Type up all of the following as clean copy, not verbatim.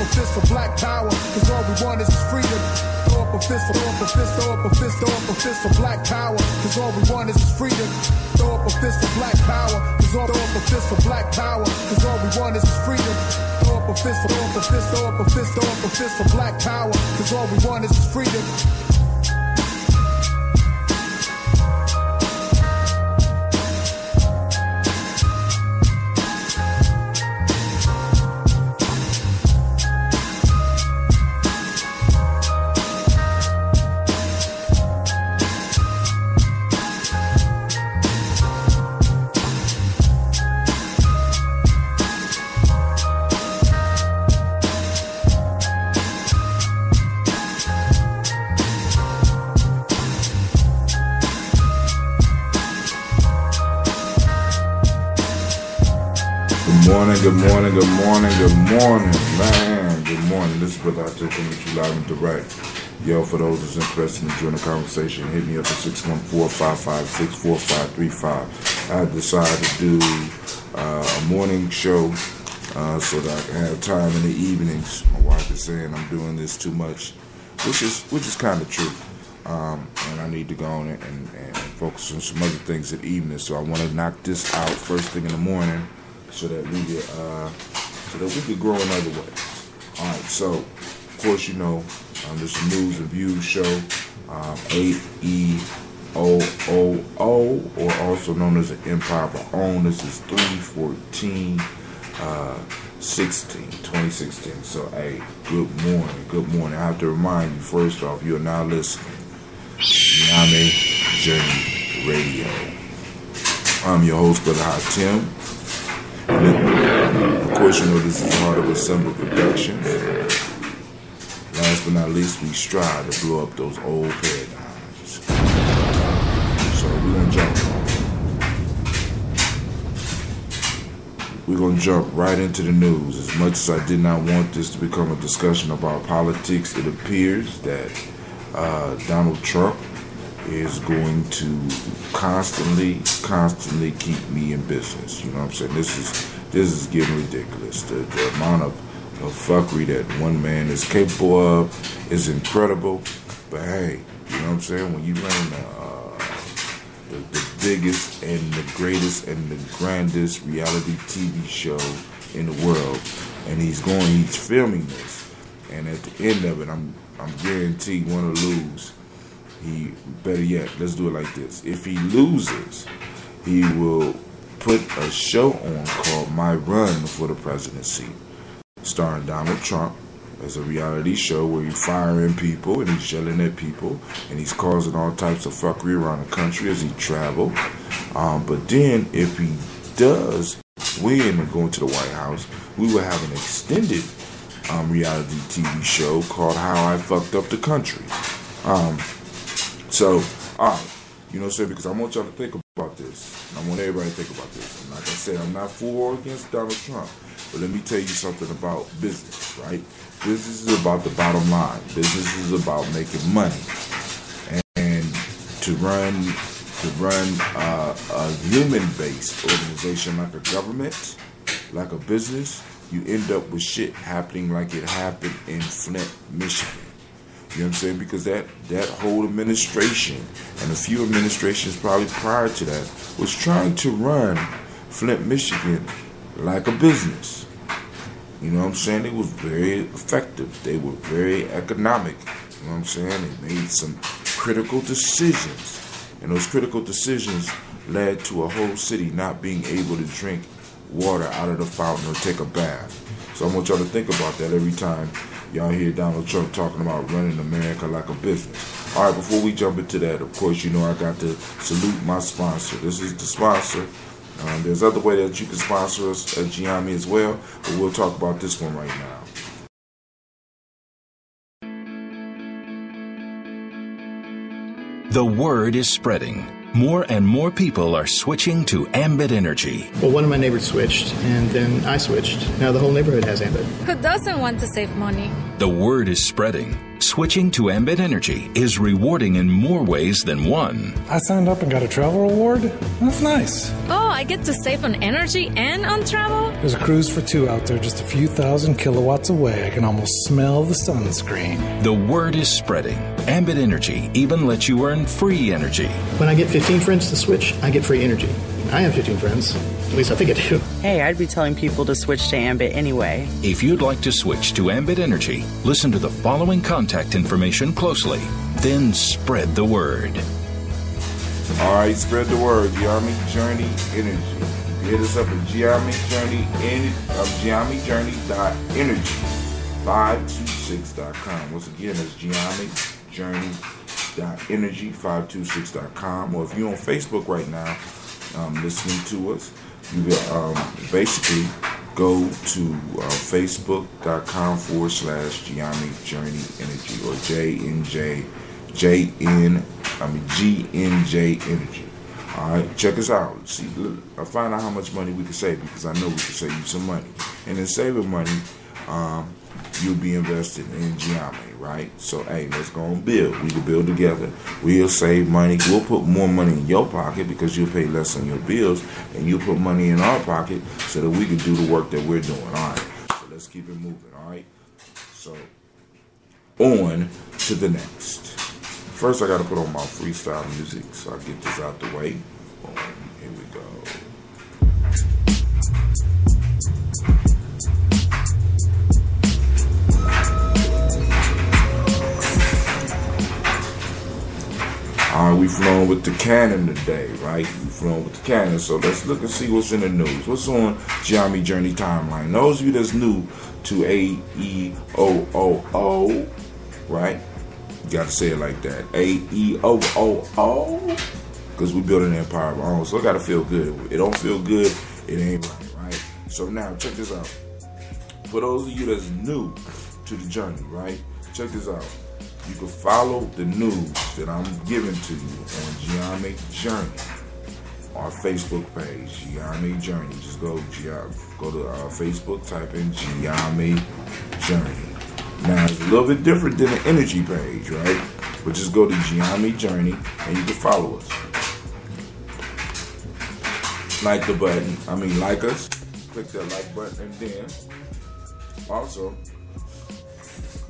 a fist for black power, cause all we want is freedom. Throw up a fist, throw up a fist, throw up a fist, throw up a fist for black power, cause all we want is freedom. Throw up a fist for black power, cause all, throw up a fist for black power, cause all we want is freedom. Throw up a fist, throw up a fist, throw up a fist, throw up a fist for black power, cause all we want is freedom. Good morning, man. Good morning. This is Brother Hot coming to you live and direct. Yo, for those who's interested in joining the conversation, hit me up at 614-556-4535. I decided to do a morning show so that I can have time in the evenings. My wife is saying I'm doing this too much, which is kind of true. And I need to go on and focus on some other things at evening. So I want to knock this out first thing in the morning, so that we could grow another way. All right, so of course you know this is a news and views show, AEOOOhhh, or also known as the Empire of Our Own. This is 2016. So hey, good morning. I have to remind you first off, you are now listening to Gye-Nyame Journey Radio. I'm your host, Brother Hot Tim. Of course, you know this is part of Assemble Productions. Last but not least, we strive to blow up those old paradigms. So we're gonna jump right into the news. As much as I did not want this to become a discussion about politics, it appears that Donald Trump is going to constantly keep me in business. You know what I'm saying? This is getting ridiculous. The amount of fuckery that one man is capable of is incredible. But hey, you know what I'm saying? When you run the biggest and the greatest and the grandest reality TV show in the world, and he's filming this, and at the end of it, I'm guaranteed one to lose. He, better yet, let's do it like this. If he loses, he will put a show on called My Run for the Presidency, starring Donald Trump, as a reality show where he's firing people and he's yelling at people and he's causing all types of fuckery around the country as he travels. But then if he does win and go into the White House, we will have an extended reality TV show called How I Fucked Up the Country. So, all right, you know what I'm saying? Because I want y'all to think about this. I want everybody to think about this. And like I said, I'm not for or against Donald Trump. But let me tell you something about business, right? Business is about the bottom line. Business is about making money. And to run a human-based organization like a government, like a business, you end up with shit happening like it happened in Flint, Michigan. You know what I'm saying? Because that whole administration and a few administrations probably prior to that was trying to run Flint, Michigan like a business. You know what I'm saying? It was very effective. They were very economic. You know what I'm saying? They made some critical decisions. And those critical decisions led to a whole city not being able to drink water out of the fountain or take a bath. So I want y'all to think about that every time y'all hear Donald Trump talking about running America like a business. All right, before we jump into that, of course, you know I got to salute my sponsor. This is the sponsor. There's other ways that you can sponsor us at Gye-Nyame as well, but we'll talk about this one right now. The word is spreading. More and more people are switching to Ambit Energy. Well, one of my neighbors switched, and then I switched. Now the whole neighborhood has Ambit. Who doesn't want to save money? The word is spreading. Switching to Ambit Energy is rewarding in more ways than one. I signed up and got a travel reward. That's nice. Oh, I get to save on energy and on travel? There's a cruise for two out there just a few thousand kilowatts away. I can almost smell the sunscreen. The word is spreading. Ambit Energy even lets you earn free energy. When I get 15 friends to switch, I get free energy. I have 15 friends. At least I think I do. Hey, I'd be telling people to switch to Ambit anyway. If you'd like to switch to Ambit Energy, listen to the following contact information closely. Then spread the word. All right, spread the word. Gye-Nyame Journey Energy. Hit us up at GyeMeJourney.energy526.com. Once again, that's GyeMeJourney.energy526.com. Or if you're on Facebook right now, listening to us, you basically go to facebook.com/Gye-Nyame Journey Energy or GNJ Energy. All right, check us out. See, find out how much money we can save, because I know we can save you some money. And in saving money, you'll be invested in Gye-Nyame, right? So, hey, let's go and build. We can build together. We'll save money. We'll put more money in your pocket because you'll pay less on your bills, and you'll put money in our pocket so that we can do the work that we're doing. All right, so let's keep it moving, all right? So, on to the next. First, I got to put on my freestyle music, so I'll get this out the way. Boom, here we go. All right, we flowing with the cannon today, right? We flowing with the cannon, so let's look and see what's in the news. What's on Gye-Nyame Journey Timeline? Those of you that's new to AEOOOhhh, right? You got to say it like that. AEOOOhhh, because we're building an empire of our own, so it got to feel good. If it don't feel good, it ain't right? So now, check this out. For those of you that's new to the journey, right? Check this out. You can follow the news that I'm giving to you on Gye-Nyame Journey, our Facebook page, Gye-Nyame Journey. Just go to Facebook, type in Gye-Nyame Journey. Now, it's a little bit different than the energy page, right? But just go to Gye-Nyame Journey and you can follow us. Like the button. Like us. Click that like button, and then also,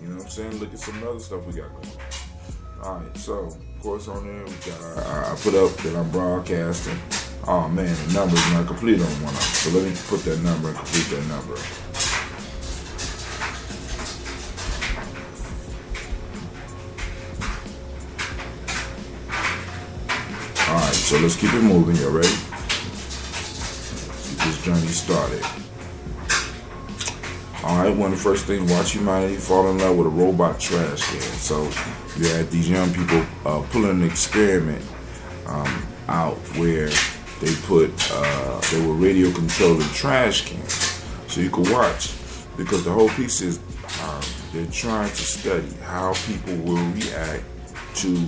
you know what I'm saying, look at some other stuff we got going. Alright, so, of course, on there, we got I put up that I'm broadcasting. Oh man, the number is not complete on one of them. So let me put that number and complete that number. Alright, so let's keep it moving. You ready? Let's get this journey started. Alright, one of the first things, watch humanity fall in love with a robot trash can. So you had these young people pulling an experiment out where they put they were radio controlling trash cans. So you could watch, because the whole piece is they're trying to study how people will react to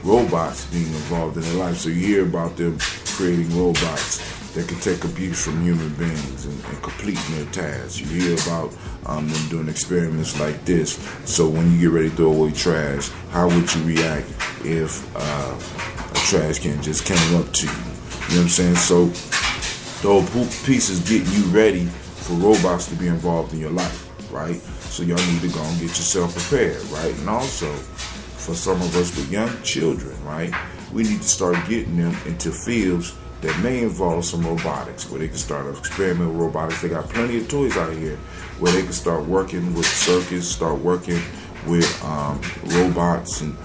robots being involved in their life. So you hear about them creating robots that can take abuse from human beings and completing their tasks. You hear about them doing experiments like this. So when you get ready to throw away trash, how would you react if a trash can just came up to you? You know what I'm saying? So the whole piece is getting you ready for robots to be involved in your life, right? So y'all need to go and get yourself prepared, right? And also, for some of us with young children, right, we need to start getting them into fields that may involve some robotics, where they can start experimenting with robotics. They got plenty of toys out here where they can start working with circuits, start working with robots and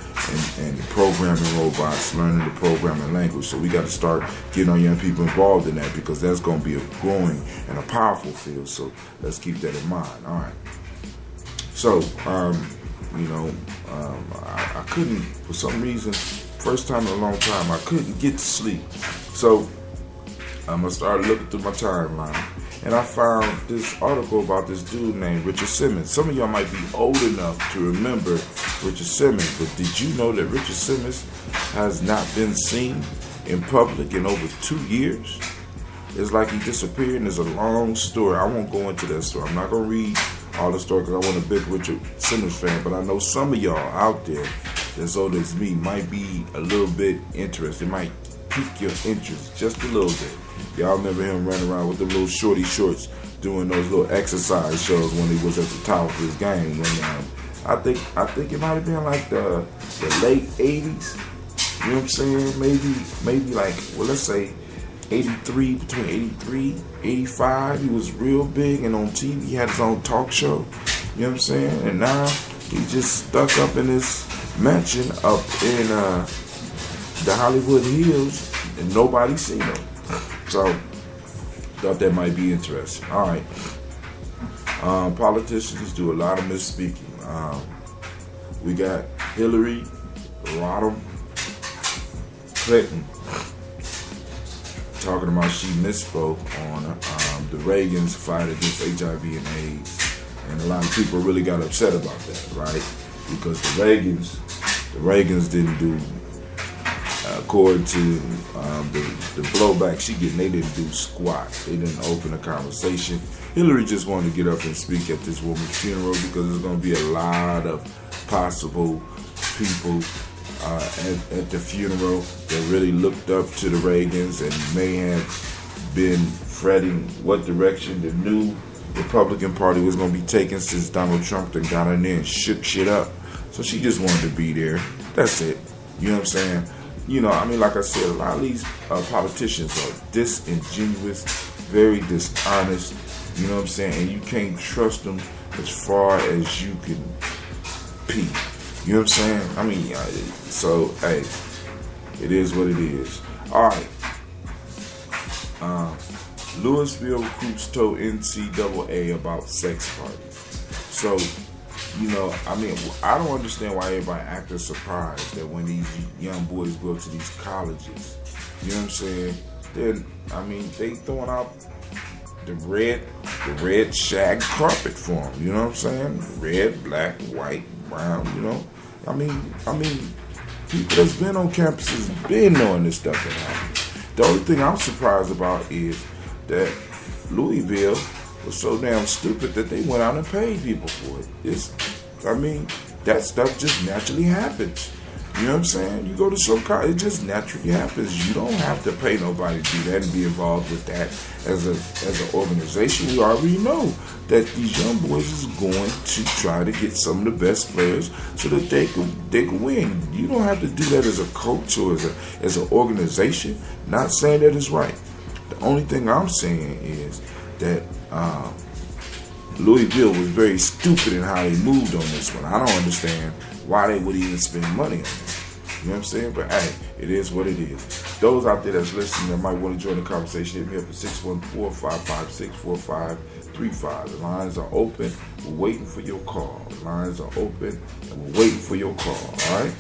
programming robots, learning the programming language. So we got to start getting our young people involved in that, because that's going to be a growing and a powerful field. So let's keep that in mind. All right. So, I couldn't, for some reason, first time in a long time, I couldn't get to sleep. So I started looking through my timeline, and I found this article about this dude named Richard Simmons. Some of y'all might be old enough to remember Richard Simmons, but did you know that Richard Simmons has not been seen in public in over 2 years? It's like he disappeared, and there's a long story. I won't go into that story. I'm not going to read all the story because I wasn't a big Richard Simmons fan, but I know some of y'all out there that's old as me might be a little bit interested. It might pique your interest just a little bit. Y'all remember him running around with the little shorty shorts doing those little exercise shows when he was at the top of his game. When I think it might have been like the late 80s. You know what I'm saying? Maybe like, well, let's say 83, between 83, 85. He was real big and on TV. He had his own talk show. You know what I'm saying? And now he just stuck up in his mansion up in the Hollywood Hills and nobody seen him. So thought that might be interesting. All right. Politicians do a lot of misspeaking. We got Hillary Rodham Clinton talking about she misspoke on the Reagans fight against HIV and AIDS, and a lot of people really got upset about that, right? Because the Reagans didn't do, according to the blowback she getting, they didn't do squat. They didn't open a conversation. Hillary just wanted to get up and speak at this woman's funeral because there's going to be a lot of possible people at the funeral that really looked up to the Reagans and may have been fretting what direction the new Republican Party was going to be taking since Donald Trump done got in there and shook shit up. So she just wanted to be there. That's it. You know what I'm saying? You know, I mean, like I said, a lot of these politicians are disingenuous, very dishonest. You know what I'm saying? And you can't trust them as far as you can pee. You know what I'm saying? I mean, so, hey, it is what it is. All right. Louisville recruits told NCAA about sex parties. So, you know, I mean, I don't understand why everybody acting surprised that when these young boys go to these colleges, you know what I'm saying? Then, I mean, they throwing out the red shag carpet for them. You know what I'm saying? Red, black, white, brown. You know, I mean, people that's been on campuses been knowing this stuff that happens. The only thing I'm surprised about is that Louisville was so damn stupid that they went out and paid people for it. I mean, that stuff just naturally happens. You know what I'm saying? You go to some college, it just naturally happens. You don't have to pay nobody to do that and be involved with that as an organization. We already know that these young boys is going to try to get some of the best players so that they can win. You don't have to do that as a coach or as an organization. Not saying that is right. The only thing I'm saying is that Louisville was very stupid in how they moved on this one. I don't understand why they would even spend money on it. You know what I'm saying? But hey, it is what it is. Those out there that's listening that might want to join the conversation, hit me up at 614-556-4535. The lines are open. We're waiting for your call. The lines are open and we're waiting for your call. All right?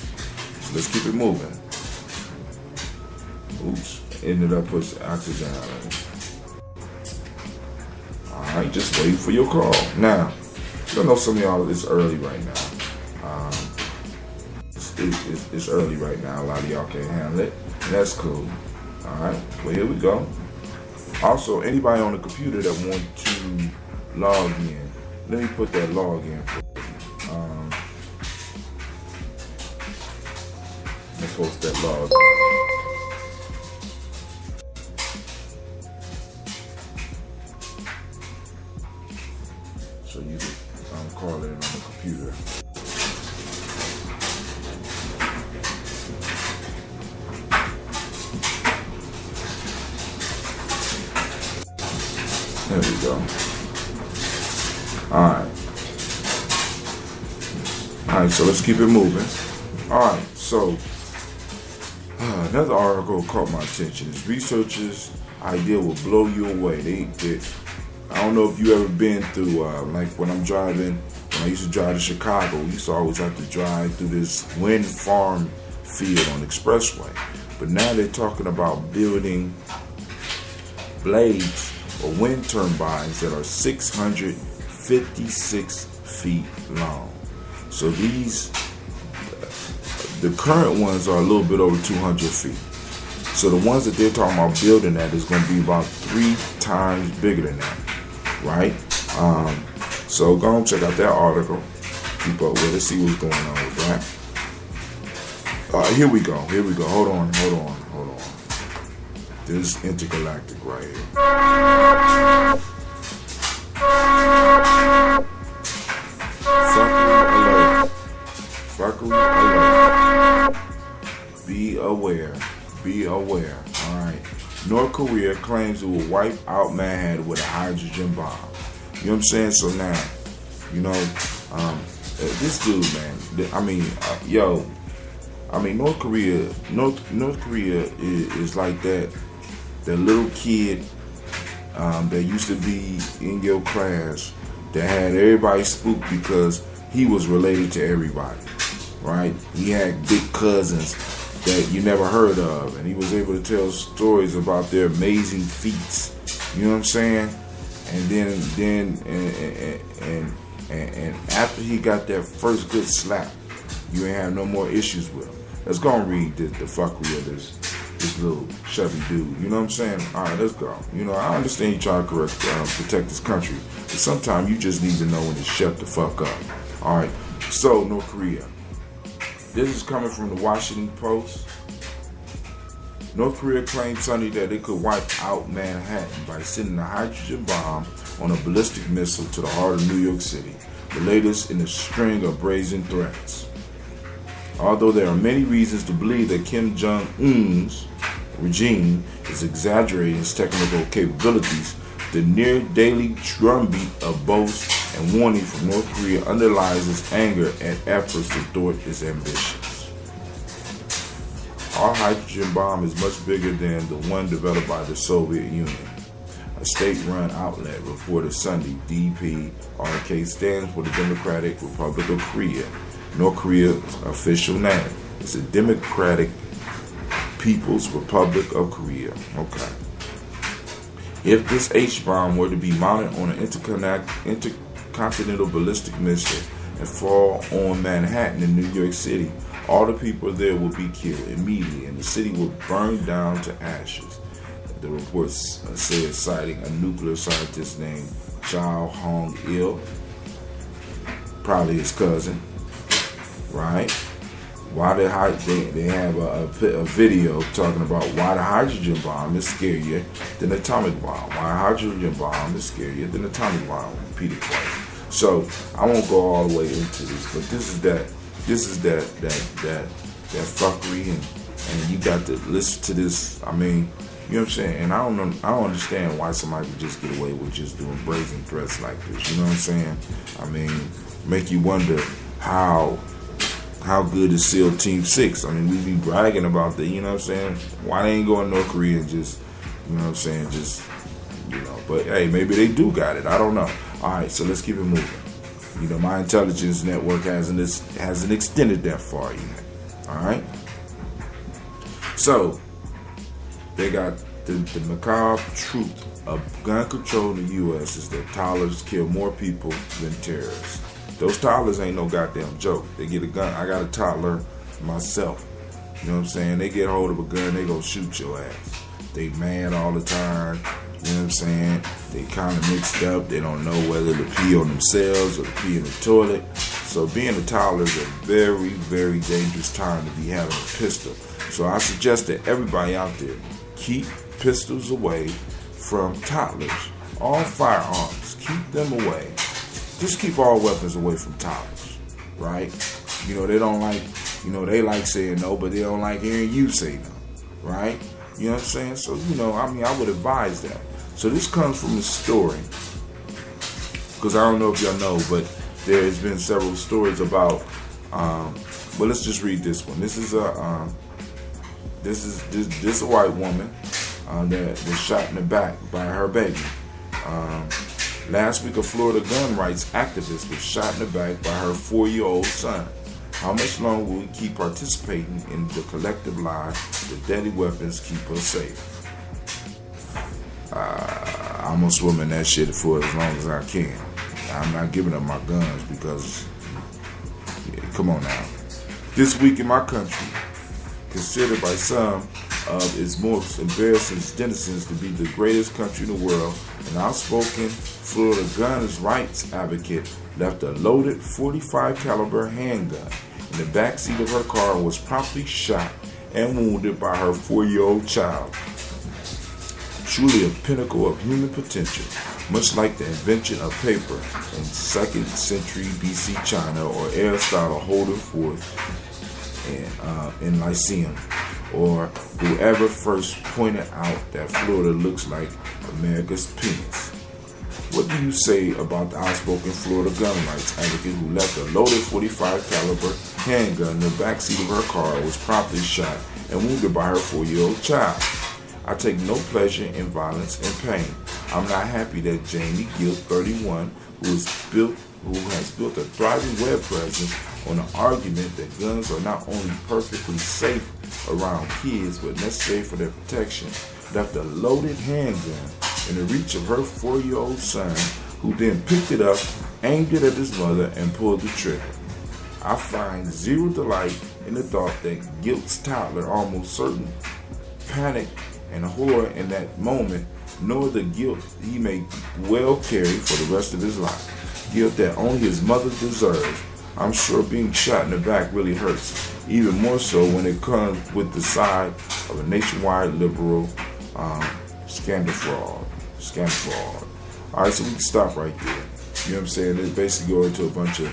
So let's keep it moving. Oops. Ended up with oxygen. Alright, just waiting for your call. Now, I know some of y'all, it's early right now. It's early right now. A lot of y'all can't handle it. And that's cool. Alright, well, here we go. Also, anybody on the computer that want to log in, let me put that log in for you. Let's post that log in. So you can call it on the computer. There we go. Alright, so let's keep it moving. Alright, so another article caught my attention. It's researchers' idea will blow you away. I don't know if you ever been through, like when I used to drive to Chicago, we used to always have to drive through this wind farm field on the expressway. But now they're talking about building blades or wind turbines that are 656 feet long. So the current ones are a little bit over 200 feet. So the ones that they're talking about building at is going to be about 3 times bigger than that. Right? So go and check out that article. Keep up with it. See what's going on with that. Here we go. Hold on. This is intergalactic right here. Fuckery alert. Be aware. Alright. North Korea claims it will wipe out Manhattan with a hydrogen bomb. You know what I'm saying? So now, this dude, man. North Korea is like that little kid that used to be in your class that had everybody spooked because he was related to everybody, right? He had big cousins that you never heard of, and he was able to tell stories about their amazing feats. You know what I'm saying? And then after he got that first good slap, you ain't have no more issues with him. Let's go and read the fuckery of this little chubby dude. You know what I'm saying? All right, let's go. I understand you trying to protect this country, but sometimes you just need to know when to shut the fuck up. All right. So North Korea. This is coming from the Washington Post. North Korea claimed Sunday that it could wipe out Manhattan by sending a hydrogen bomb on a ballistic missile to the heart of New York City, the latest in a string of brazen threats. Although there are many reasons to believe that Kim Jong-un's regime is exaggerating its technical capabilities, the near daily drumbeat of boasts and warning from North Korea underlies its anger at efforts to thwart its ambitions. Our hydrogen bomb is much bigger than the one developed by the Soviet Union. A state-run outlet reported Sunday. DPRK stands for the Democratic Republic of Korea. North Korea's official name is the Democratic People's Republic of Korea. Okay. If this H-bomb were to be mounted on an intercontinental ballistic missile and fall on Manhattan in New York City, all the people there will be killed immediately and the city will burn down to ashes. The report said, citing a nuclear scientist named Chao Hong-il, probably his cousin, right? Why they have a video talking about why the hydrogen bomb is scarier than the atomic bomb. Why a hydrogen bomb is scarier than the atomic bomb. Repeated twice. So I won't go all the way into this, but this is that fuckery, and you got to listen to this. I mean, you know what I'm saying? And I don't understand why somebody could just get away with just doing brazen threats like this. You know what I'm saying? I mean, make you wonder how good is SEAL Team 6? I mean, we be bragging about that, you know what I'm saying? Why they ain't going to North Korea and just, you know what I'm saying, but hey, maybe they do got it. I don't know. All right, so let's keep it moving. My intelligence network hasn't extended that far yet. All right? So, they got the macabre truth of gun control in the U.S. is that toddlers kill more people than terrorists. Those toddlers ain't no goddamn joke. They get a gun. I got a toddler myself. You know what I'm saying? They get hold of a gun, they gonna shoot your ass. They mad all the time. You know what I'm saying? They kind of mixed up. They don't know whether to pee on themselves or to pee in the toilet. So being a toddler is a very, very dangerous time to be having a pistol. So I suggest that everybody out there keep pistols away from toddlers. All firearms, keep them away. Just keep all weapons away from toddlers, right? They don't like, they like saying no, but they don't like hearing you say no, right? You know what I'm saying? So, I would advise that. So this comes from a story, because I don't know if y'all know, but there has been several stories about, well, let's just read this one. This is a white woman that was shot in the back by her baby. Last week, a Florida gun rights activist was shot in the back by her 4-year-old son. How much longer will we keep participating in the collective lie that deadly weapons keep us safe? I'm gonna swim in that shit for as long as I can. I'm not giving up my guns because, come on now. This week in my country, considered by some of its most embarrassing denizens to be the greatest country in the world, An outspoken Florida gun rights advocate left a loaded .45 caliber handgun in the backseat of her car and was promptly shot and wounded by her 4-year-old child. Truly a pinnacle of human potential, much like the invention of paper in 2nd century BC China, or Aristotle holding forth in Lyceum, or whoever first pointed out that Florida looks like America's penis. What do you say about the outspoken Florida gun rights advocate who left a loaded .45 caliber handgun in the backseat of her car and was promptly shot and wounded by her 4-year-old child? I take no pleasure in violence and pain. I'm not happy that Jamie Gill, 31, who has built a thriving web presence on the argument that guns are not only perfectly safe around kids but necessary for their protection, left a loaded handgun in the reach of her 4-year-old son, who then picked it up, aimed it at his mother, and pulled the trigger. I find zero delight in the thought that Gilt's toddler almost certain panic and horror in that moment, nor the guilt he may well carry for the rest of his life. Guilt that only his mother deserves. I'm sure being shot in the back really hurts, even more so when it comes with the side of a nationwide liberal scandal fraud. Alright, so we can stop right there. You know what I'm saying? It's basically going to a bunch of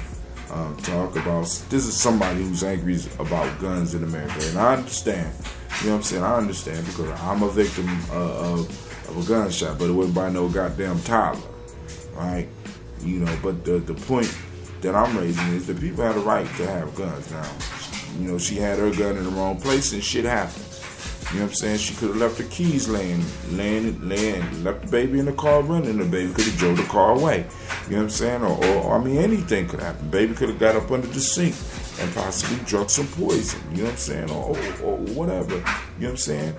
talk about, this is somebody who's angry about guns in America, and I understand. You know what I'm saying? I understand, because I'm a victim of a gunshot, but it wasn't by no goddamn toddler, right? You know, but the point that I'm raising is that people have a right to have guns. Now, you know, she had her gun in the wrong place and shit happened. You know what I'm saying? She could have left her keys laying, left the baby in the car running, and the baby could have drove the car away. You know what I'm saying? Or I mean, anything could happen. Baby could have got up under the sink and possibly drunk some poison. You know what I'm saying? Or whatever. You know what I'm saying?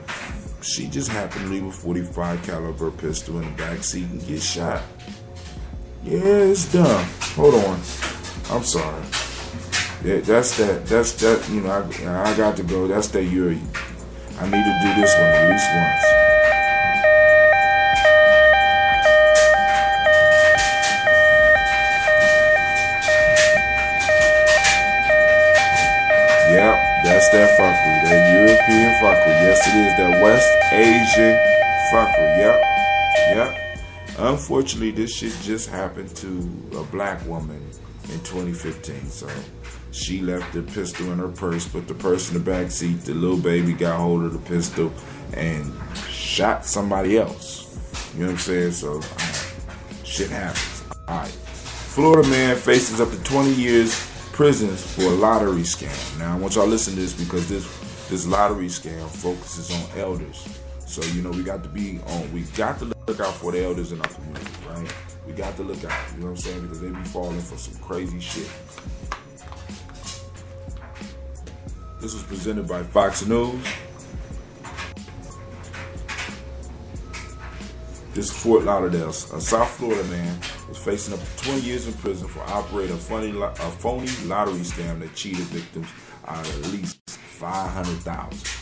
She just happened to leave a .45 caliber pistol in the back seat and get shot. Yeah, it's dumb. Hold on. I'm sorry. Yeah, that's that. You know, I got to go. That's that Yuri. I need to do this one at least once. Yep, that's that fuckery, that European fuckery. Yes, it is, that West Asian fuckery. Yep. Unfortunately, this shit just happened to a black woman in 2015, so she left the pistol in her purse, put the purse in the back seat. The little baby got hold of the pistol and shot somebody else. You know what I'm saying? So, shit happens. Alright. Florida man faces up to 20 years prison for a lottery scam. Now, I want y'all to listen to this, because this lottery scam focuses on elders. So, you know, we got to look out for the elders in our community, right? We got to look out, you know what I'm saying? Because they be falling for some crazy shit. This was presented by Fox News. This is Fort Lauderdale. A South Florida man is facing up to 20 years in prison for operating a phony lottery scam that cheated victims out of at least $500,000.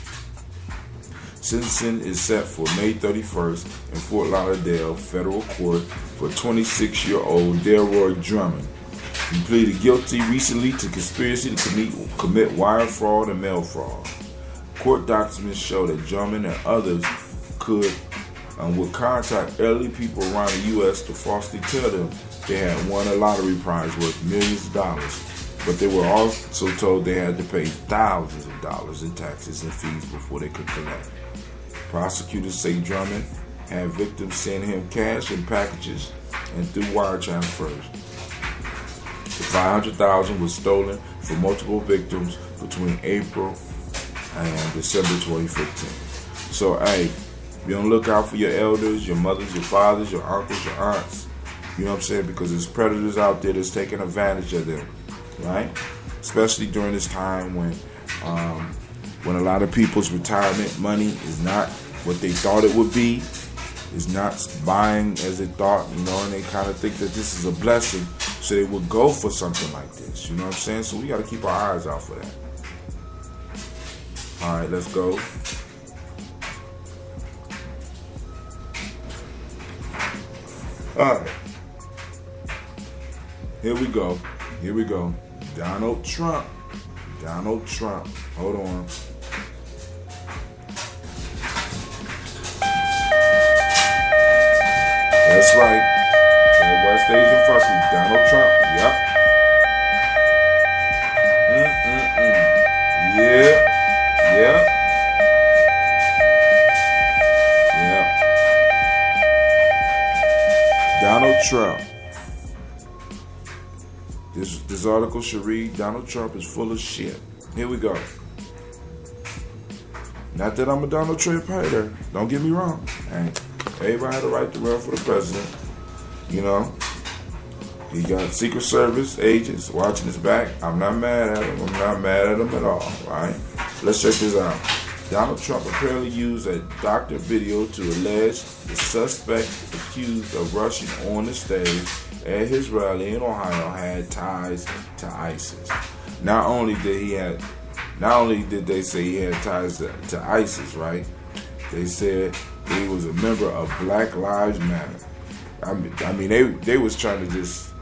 Sentencing is set for May 31st in Fort Lauderdale federal court for 26-year-old Delroy Drummond. He pleaded guilty recently to conspiracy to commit wire fraud and mail fraud. Court documents show that Drummond and others would contact elderly people around the U.S. to falsely tell them they had won a lottery prize worth millions of dollars, but they were also told they had to pay thousands of dollars in taxes and fees before they could collect. Prosecutors say Drummond had victims send him cash in packages and through wire transfers. The $500,000 was stolen from multiple victims between April and December 2015. So, hey, be on the lookout for your elders, your mothers, your fathers, your uncles, your aunts. You know what I'm saying? Because there's predators out there that's taking advantage of them, right? Especially during this time when a lot of people's retirement money is not what they thought it would be, is not buying as they thought, you know, and they kind of think that this is a blessing, so they would go for something like this, you know what I'm saying? So we got to keep our eyes out for that. All right, let's go. Alright. Here we go. Here we go. Donald Trump. Donald Trump. Hold on. That's right. That West Asian fucker, Donald Trump. Yep. Yeah. Yeah. Yeah. Donald Trump. This article should read, Donald Trump is full of shit. Here we go. Not that I'm a Donald Trump hater. Don't get me wrong. Everybody had a right to run for the president. You know. He got Secret Service agents watching his back. I'm not mad at him. I'm not mad at him at all. Right? Let's check this out. Donald Trump apparently used a doctored video to allege the suspect accused of rushing on the stage at his rally in Ohio had ties to ISIS. Not only did they say he had ties to ISIS, right? They said he was a member of Black Lives Matter. I mean, they was trying to just,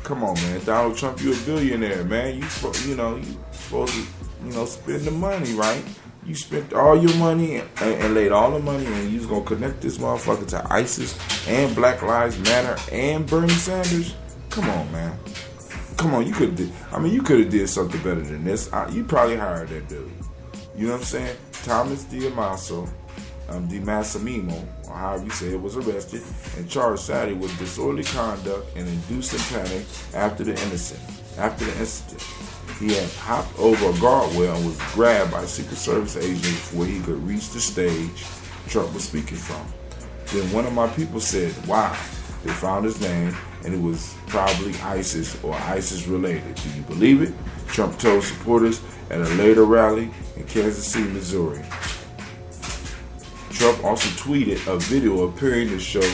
come on, man. Donald Trump, you a billionaire, man. You supposed to, spend the money, right? You spent all your money and laid all the money, and you was gonna connect this motherfucker to ISIS and Black Lives Matter and Bernie Sanders. Come on, man. Come on, you could have did something better than this. You probably hired that dude. You know what I'm saying? Thomas DiMassimino, or however you say it, was arrested and charged Saturday with disorderly conduct and inducing panic after the incident. He had hopped over a guardrail and was grabbed by Secret Service agents before he could reach the stage Trump was speaking from. Then one of my people said, wow, they found his name and it was probably ISIS or ISIS related. Do you believe it? Trump told supporters at a later rally in Kansas City, Missouri. Trump also tweeted a video appearing to show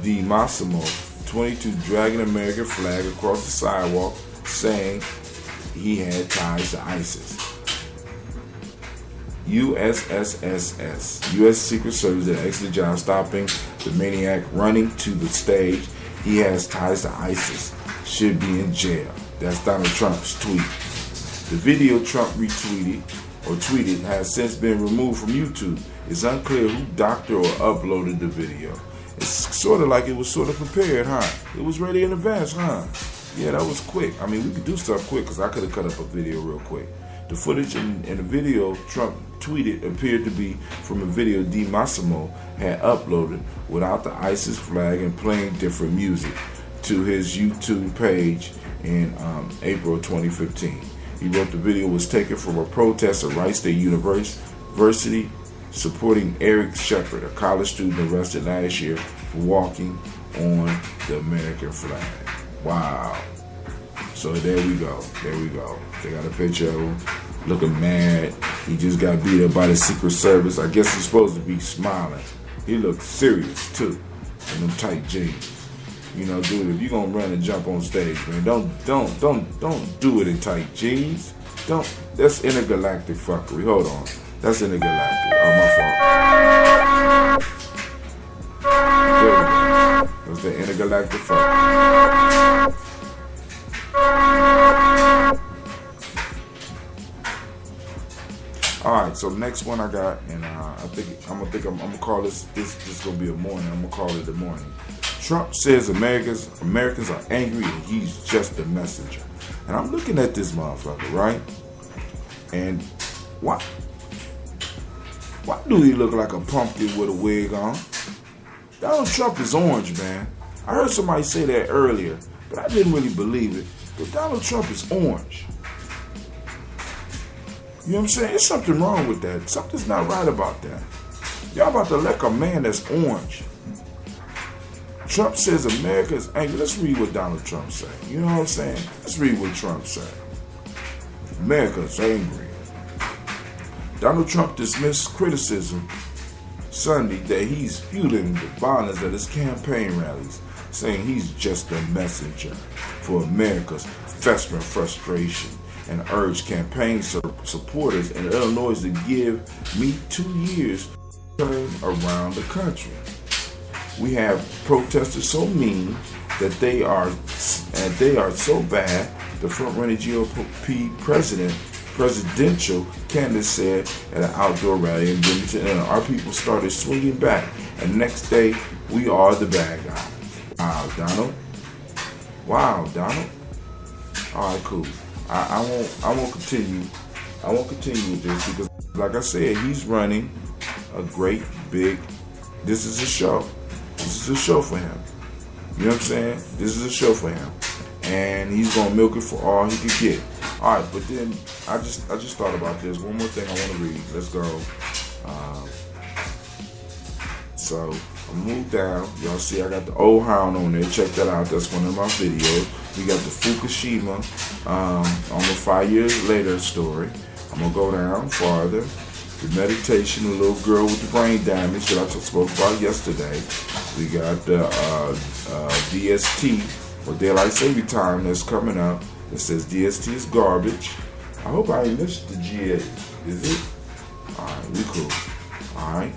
DiMassimo, 22, dragging an American flag across the sidewalk, saying he had ties to ISIS. U.S. Secret Service did an excellent job stopping the maniac running to the stage. He has ties to ISIS. Should be in jail. That's Donald Trump's tweet. The video Trump tweeted has since been removed from YouTube. It's unclear who doctored or uploaded the video. It's sort of like it was sort of prepared, huh? It was ready in advance, huh? Yeah, that was quick. I mean, we could do stuff quick because I could have cut up a video real quick. The footage in the video Trump tweeted appeared to be from a video DiMassimo had uploaded without the ISIS flag and playing different music to his YouTube page in April 2015. He wrote the video was taken from a protest at Wright State University supporting Eric Shepard, a college student arrested last year for walking on the American flag. Wow. So there we go. There we go. They got a picture of him looking mad. He just got beat up by the Secret Service. I guess he's supposed to be smiling. He looked serious too in them tight jeans. You know, dude, if you're gonna run and jump on stage, man, don't do it in tight jeans. That's intergalactic fuckery. Hold on. That's intergalactic. Oh, my fault. There we go. That's the intergalactic fuckery. Alright, so next one I got, and I'm gonna call this gonna be a morning. I'm gonna call it the morning. Trump says Americans are angry and he's just a messenger. And I'm looking at this motherfucker, right? And why do he look like a pumpkin with a wig on? Donald Trump is orange, man. I heard somebody say that earlier, but I didn't really believe it. But Donald Trump is orange. You know what I'm saying? There's something wrong with that. Something's not right about that. Y'all about to elect a man that's orange. Trump says America is angry. Let's read what Donald Trump said. You know what I'm saying? Let's read what Trump said. America is angry. Donald Trump dismissed criticism Sunday that he's fueling the violence at his campaign rallies, saying he's just a messenger for America's festering frustration, and urged campaign supporters in Illinois to give me 2 years to turn around the country. We have protesters so mean that they are so bad. The front-running GOP presidential candidate said at an outdoor rally in Bloomington, and our people started swinging back. And next day, we are the bad guys. Wow, Donald. Wow, Donald. All right, cool. I won't continue. I won't continue with this because, like I said, he's running a great big. This is a show. This is a show for him. You know what I'm saying? This is a show for him, and he's gonna milk it for all he can get. All right, but then I just thought about this. One more thing I want to read. Let's go. So I moved down. Y'all see I got the old hound on there. Check that out. That's one of my videos. We got the Fukushima almost 5 years later story. I'm going to go down farther. The meditation, the little girl with the brain damage that I spoke about yesterday. We got the DST, or Daylight Saving Time, that's coming up. It says DST is garbage. I hope I ain't missed the GA. Is it? Alright, we cool. Alright.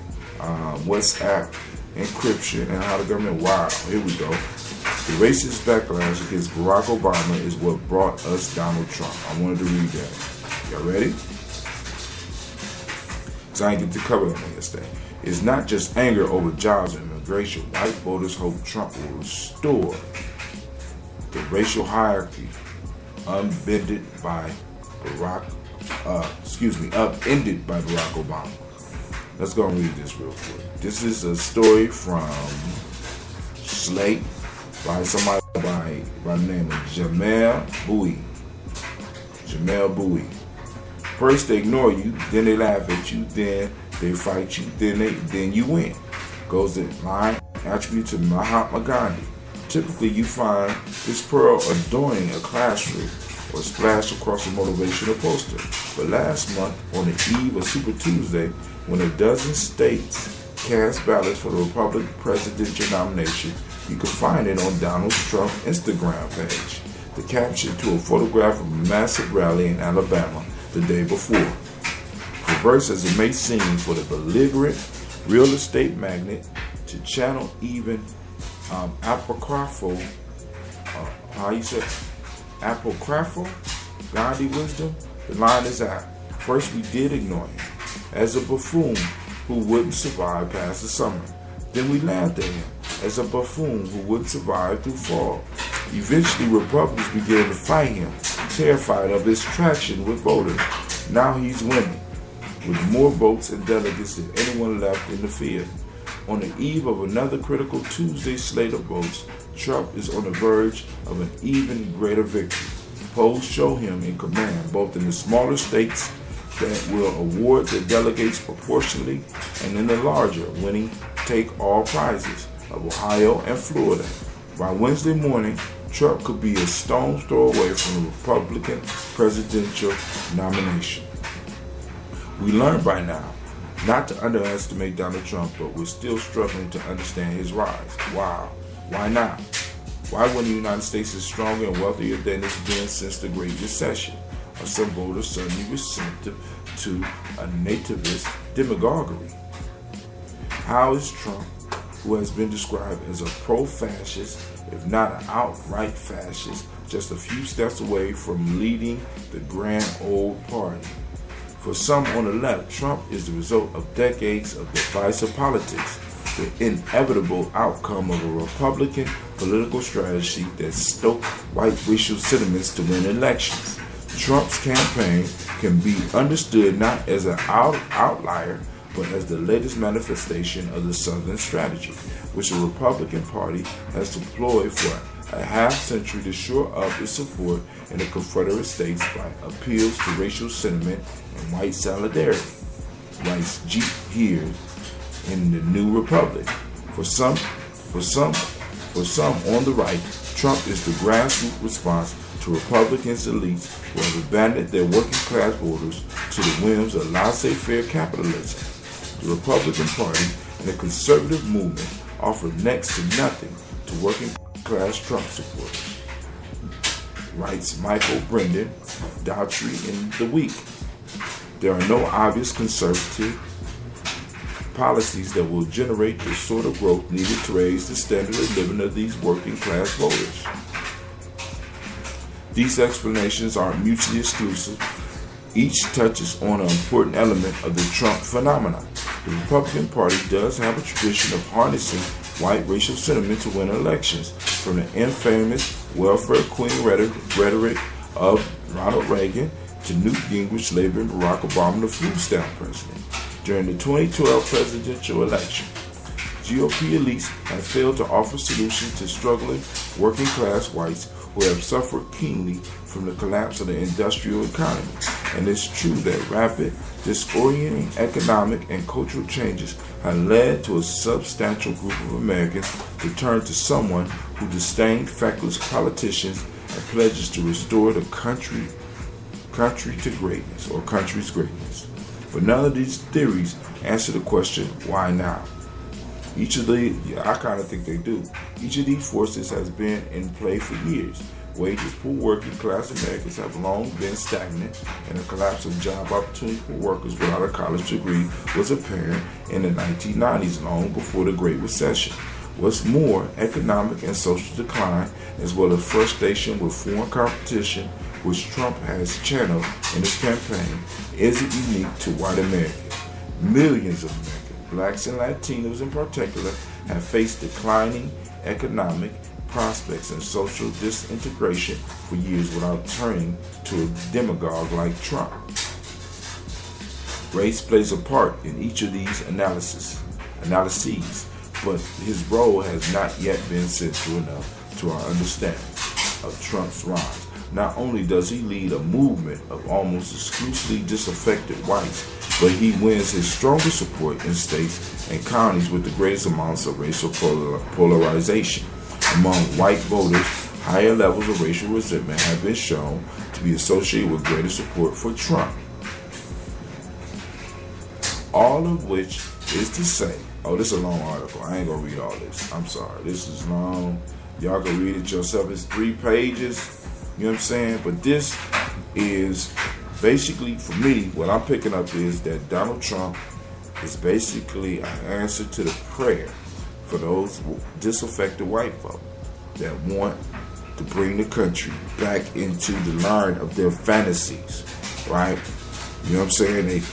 WhatsApp encryption and how the government. Wow, here we go. The racist backlash against Barack Obama is what brought us Donald Trump. I wanted to read that. Y'all ready? Because I didn't get to cover that one yesterday. It's not just anger over jobs and immigration. White voters hope Trump will restore the racial hierarchy upended by Barack Obama. Let's go and read this real quick. This is a story from Slate by somebody by the name of Jamel Bowie. Jamel Bowie. First they ignore you, then they laugh at you, then they fight you, then you win. Goes the line attribute to Mahatma Gandhi. Typically you find this pearl adorning a classroom or splashed across a motivational poster. But last month, on the eve of Super Tuesday, when a dozen states cast ballots for the Republican presidential nomination, you can find it on Donald Trump's Instagram page. The caption to a photograph of a massive rally in Alabama the day before. Perverse as it may seem for the belligerent real estate magnate to channel even apocryphal Gandhi wisdom, the line is out. First we did ignore him as a buffoon who wouldn't survive past the summer. Then we laughed at him as a buffoon who wouldn't survive through fall. Eventually Republicans began to fight him, terrified of his traction with voters. Now he's winning, with more votes and delegates than anyone left in the field. On the eve of another critical Tuesday slate of votes, Trump is on the verge of an even greater victory. Polls show him in command both in the smaller states that will award their delegates proportionally and in the larger winning take-all prizes of Ohio and Florida. By Wednesday morning, Trump could be a stone's throw away from the Republican presidential nomination. We learned by now not to underestimate Donald Trump, but we're still struggling to understand his rise. Wow. Why not? Why when the United States is stronger and wealthier than it's been since the Great Recession? Are some voters suddenly receptive to a nativist demagoguery? How is Trump, who has been described as a pro-fascist, if not an outright fascist, just a few steps away from leading the grand old party? For some on the left, Trump is the result of decades of divisive politics, the inevitable outcome of a Republican political strategy that stoked white racial sentiments to win elections. Trump's campaign can be understood not as an outlier, but as the latest manifestation of the Southern strategy, which the Republican Party has deployed for a half-century to shore up its support in the Confederate States by appeals to racial sentiment and white solidarity, writes G. here in the New Republic. For some on the right, Trump is the grassroots response to Republicans' elites who have abandoned their working-class voters to the whims of laissez-faire capitalism. The Republican Party and the conservative movement offer next to nothing to working-class Trump supporters, writes Michael Brendan Daughtry in The Week. There are no obvious conservative policies that will generate the sort of growth needed to raise the standard of living of these working class voters. These explanations aren't mutually exclusive. Each touches on an important element of the Trump phenomenon. The Republican Party does have a tradition of harnessing white racial sentiment to win elections, from the infamous welfare queen rhetoric of Ronald Reagan to Newt Gingrich labeling Barack Obama the food stamp president. During the 2012 presidential election, GOP elites have failed to offer solutions to struggling working class whites who have suffered keenly from the collapse of the industrial economy. And it's true that rapid, disorienting economic and cultural changes have led to a substantial group of Americans to turn to someone who disdained feckless politicians and pledges to restore the country to greatness, or country's greatness. But none of these theories answer the question, why now? I kind of think they do. Each of these forces has been in play for years. Wages for working class Americans have long been stagnant, and the collapse of job opportunities for workers without a college degree was apparent in the 1990s, long before the Great Recession. What's more, economic and social decline, as well as frustration with foreign competition, which Trump has channeled in his campaign, isn't unique to white Americans. Millions of Americans, blacks and Latinos in particular, have faced declining economic prospects and social disintegration for years without turning to a demagogue like Trump. Race plays a part in each of these analyses, but his role has not yet been central enough to our understanding of Trump's rise. Not only does he lead a movement of almost exclusively disaffected whites, but he wins his strongest support in states and counties with the greatest amounts of racial polarization. Among white voters, higher levels of racial resentment have been shown to be associated with greater support for Trump. All of which is to say, this is a long article. I ain't gonna read all this. I'm sorry. This is long. Y'all can read it yourself. It's 3 pages. You know what I'm saying? But this is basically, for me, what I'm picking up is that Donald Trump is basically an answer to the prayer for those disaffected white folk that want to bring the country back into the line of their fantasies, right? You know what I'm saying?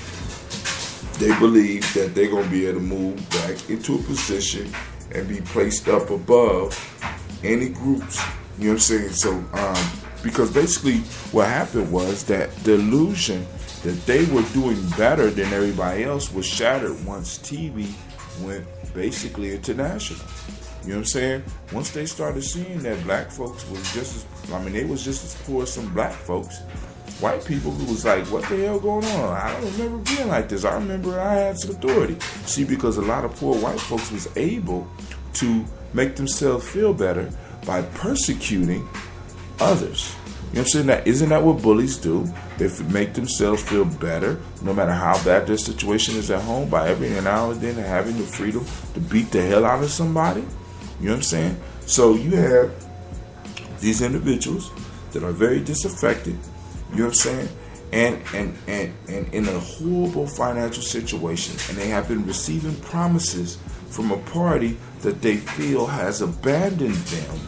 They believe that they're going to be able to move back into a position and be placed up above any groups. You know what I'm saying? So, because basically what happened was that the illusion that they were doing better than everybody else was shattered once TV went basically international. You know what I'm saying? Once they started seeing that black folks was they was just as poor as some black folks, white people who was like, what the hell going on? I don't remember being like this. I remember I had some authority. See, because a lot of poor white folks was able to make themselves feel better by persecuting others. You know what I'm saying? Isn't that what bullies do? They make themselves feel better, no matter how bad their situation is at home, by every now and then having the freedom to beat the hell out of somebody. You know what I'm saying? So you have these individuals that are very disaffected, you know what I'm saying, and in a horrible financial situation, and they have been receiving promises from a party that they feel has abandoned them.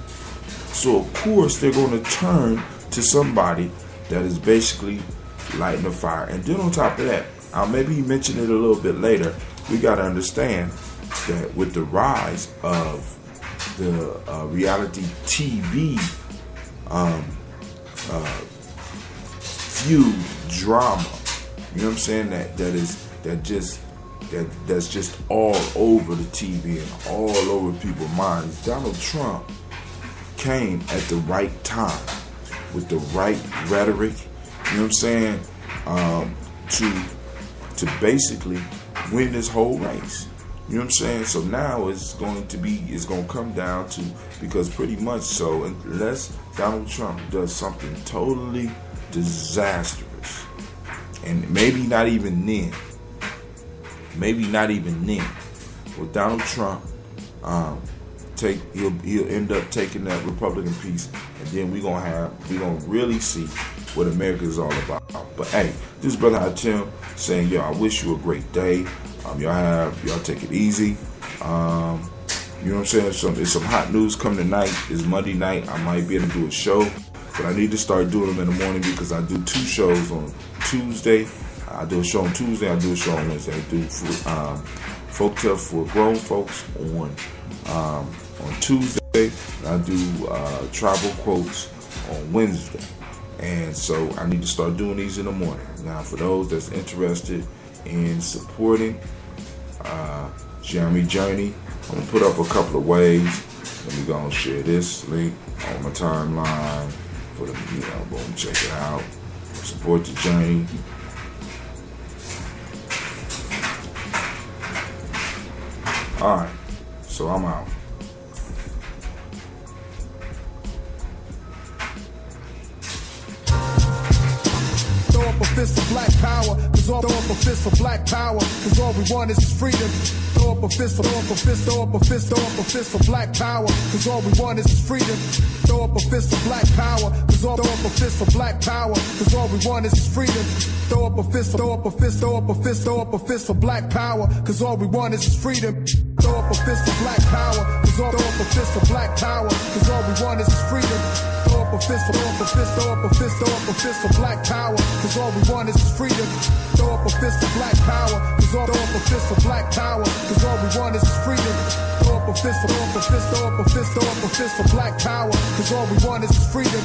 So of course they're going to turn to somebody that is basically lighting the fire. And then on top of that, maybe he mentioned it a little bit later, we got to understand that with the rise of the reality TV feud drama, you know what I'm saying, that's just all over the TV and all over people's minds. Donald Trump came at the right time with the right rhetoric, you know what I'm saying, to basically win this whole race. You know what I'm saying? So now it's going to come down to, because pretty much so, unless Donald Trump does something totally disastrous, and maybe not even then, with Donald Trump, he'll end up taking that Republican piece, and then we're gonna really see what America is all about. But hey, this is Brother Hatim saying, yo, I wish you a great day. Y'all take it easy. You know what I'm saying? There's some hot news coming tonight. It's Monday night. I might be able to do a show, but I need to start doing them in the morning because I do 2 shows on Tuesday. I do a show on Tuesday. I do a show on Wednesday. I do folk tale for grown folks on Tuesday. I do tribal quotes on Wednesday. And so I need to start doing these in the morning. Now, for those that's interested in supporting Gye-Nyame Journey, I'm going to put up a couple of ways. Let me go and share this link on my timeline for the, boom, check it out. Support the journey. Alright, so I'm out. Throw up a fist of black power, cause all we want is freedom. Throw up a fist of black power, cause all we want is freedom. Throw up a fist of black power, cause all we want is freedom. Throw up a fist of black power, cause all we want is freedom. Throw up a fist of black power, cause all we want is freedom. Throw up a fist of black power, cause all we want is freedom. Throw up a fist of black power, cause all we want is freedom. Throw up a fist of black power, cause all we want is freedom.